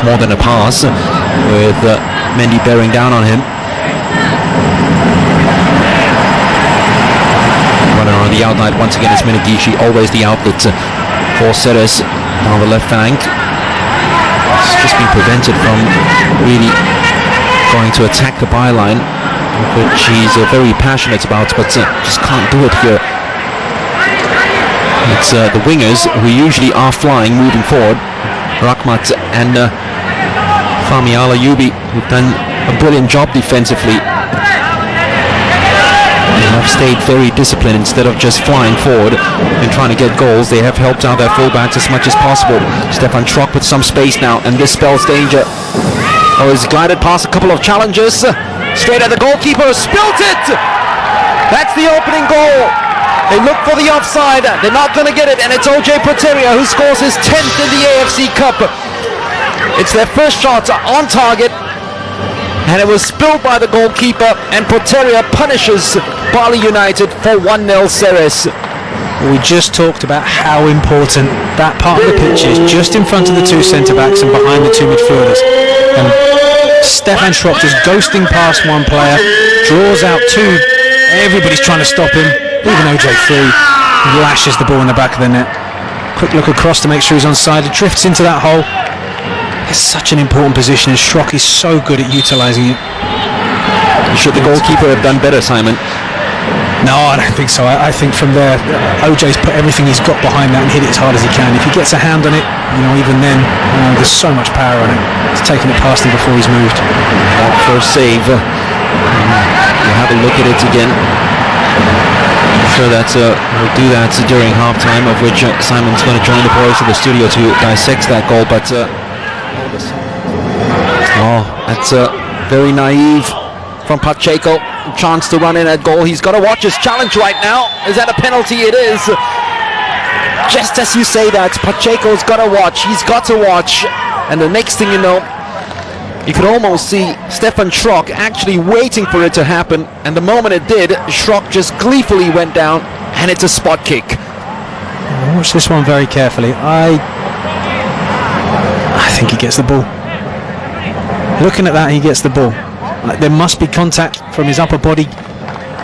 more than a pass, with Mendy bearing down on him. Runner on the outlet once again is Mendy, always the outlet for Ceres on the left flank. It's just been prevented from really going to attack the byline, which he's very passionate about, but just can't do it here. It's the wingers who usually are flying, moving forward. Rahmat and Fahmi Al-Ayoubi, who've done a brilliant job defensively. They have stayed very disciplined instead of just flying forward and trying to get goals. They have helped out their fullbacks as much as possible. Stefan Schrock with some space now, and this spells danger. Oh, he's glided past a couple of challenges. Straight at the goalkeeper, spilt it! That's the opening goal. They look for the offside. They're not going to get it, and it's OJ Proteria who scores his 10th in the AFC Cup. It's their first shot on target, and it was spilled by the goalkeeper, and Proteria punishes Bali United for 1-0 Ceres. We just talked about how important that part of the pitch is, just in front of the two centre-backs and behind the two midfielders. And Stefan Schrock just ghosting past one player, draws out two. Everybody's trying to stop him, even OJ free. Lashes the ball in the back of the net. Quick look across to make sure he's onside. It drifts into that hole. It's such an important position, and Schrock is so good at utilising it. Should the goalkeeper have done better, Simon? No, I don't think so. I think from there, OJ's put everything he's got behind that and hit it as hard as he can. If he gets a hand on it, even then, there's so much power on it. He's taken it past him before he's moved. That first save. We'll have a look at it again. I'm sure that we'll do that during halftime, of which Simon's going to join the boys to the studio to dissect that goal. But that's very naive from Pacheco. Chance to run in at goal. He's got to watch his challenge right now. Is that a penalty? It is. Just as you say that, Pacheco's got to watch. He's got to watch. And the next thing you know, you could almost see Stefan Schrock actually waiting for it to happen. And the moment it did, Schrock just gleefully went down, and it's a spot kick. Watch this one very carefully. I think he gets the ball. Looking at that, he gets the ball. There must be contact from his upper body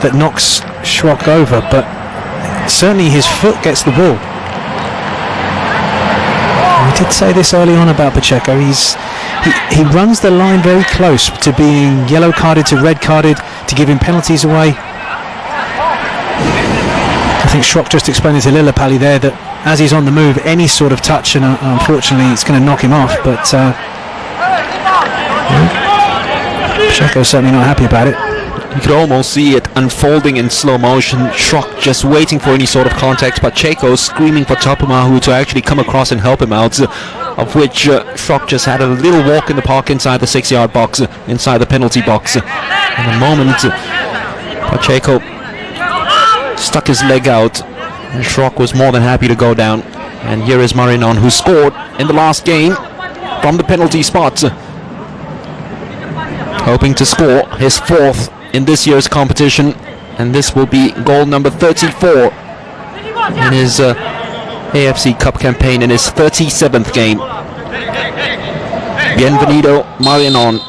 that knocks Schrock over, but certainly his foot gets the ball. We did say this early on about Pacheco. He runs the line very close to being yellow carded to red carded, to giving penalties away. I think Schrock just explained to Lillipali there that as he's on the move, any sort of touch, and unfortunately it's going to knock him off, but Pacheco's certainly not happy about it. You could almost see it unfolding in slow motion. Schrock just waiting for any sort of contact. Pacheco screaming for Topumahu to actually come across and help him out, of which Schrock just had a little walk in the park inside the 6-yard box, inside the penalty box. In a moment, Pacheco stuck his leg out, and Schrock was more than happy to go down. And here is Marinon, who scored in the last game from the penalty spot, hoping to score his 4th in this year's competition, and this will be goal number 34 in his AFC Cup campaign, in his 37th game. Bienvenido Marinon.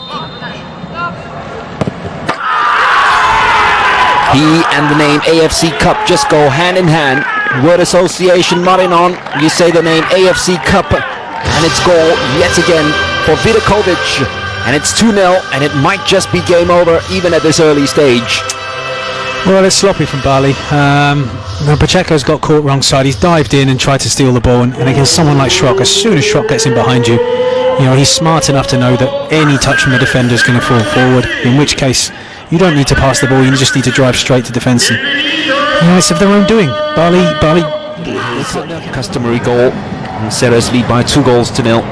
He and the name AFC Cup just go hand in hand. Word association, Marinon, you say the name AFC Cup, and it's goal yet again for Vidakovic. And it's 2-0, and it might just be game over even at this early stage. Well, it's sloppy from Bali. Pacheco's got caught wrong side. He's dived in and tried to steal the ball, and against someone like Schrock, as soon as Schrock gets in behind you, he's smart enough to know that any touch from the defender is going to fall forward, in which case you don't need to pass the ball, you just need to drive straight to defence. And it's of their own doing. Bali. It's a customary goal, and Ceres lead by 2-0.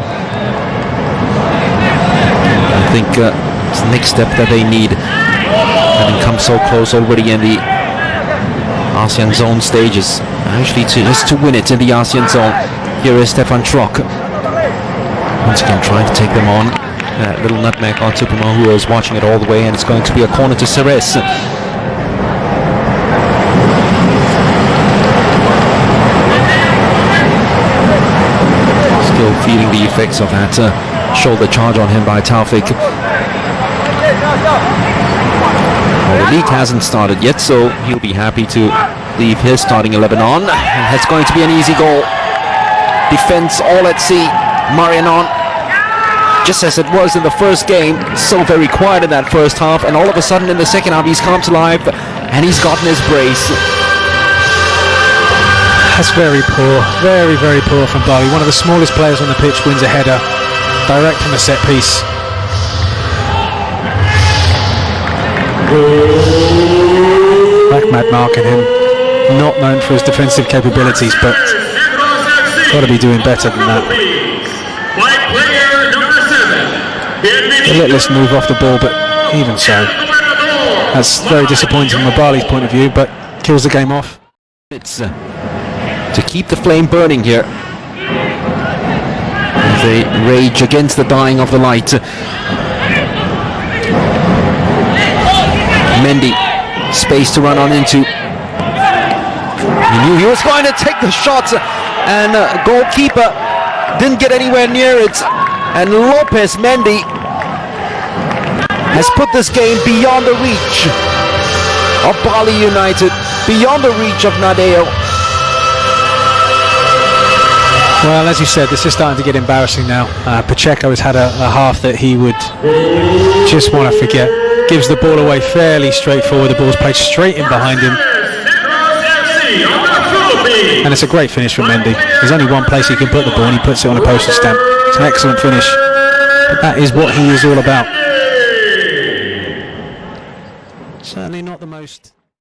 I think it's the next step that they need, having come so close already in the ASEAN zone stages, actually to win it in the ASEAN zone. Here is Stefan Schrock, once again trying to take them on. Little nutmeg on Tupama, who is watching it all the way, and it's going to be a corner to Ceres. Still feeling the effects of that shoulder charge on him by Taufik. Well, the league hasn't started yet, so he'll be happy to leave his starting 11 on. And it's going to be an easy goal. Defense all at sea. Marianon, just as it was in the first game, so very quiet in that first half, and all of a sudden in the second half he's come to life and he's gotten his brace. That's very poor, very, very poor from Bali. One of the smallest players on the pitch wins a header direct from the set piece. Ahmad marking him, not known for his defensive capabilities, but got to be doing better than that. Relentless move off the ball, but even so, that's very disappointing from Bali's point of view, but kills the game off. It's to keep the flame burning here. They rage against the dying of the light. Mendy, space to run on into. He knew he was going to take the shot, and goalkeeper didn't get anywhere near it. And Lopez Mendy has put this game beyond the reach of Bali United, beyond the reach of Nadeo. Well, as you said, this is starting to get embarrassing now. Pacheco has had a half that he would just want to forget. Gives the ball away fairly straightforward. The ball's played straight in behind him. And it's a great finish from Mendy. There's only one place he can put the ball, and he puts it on a postage stamp. It's an excellent finish. But that is what he is all about.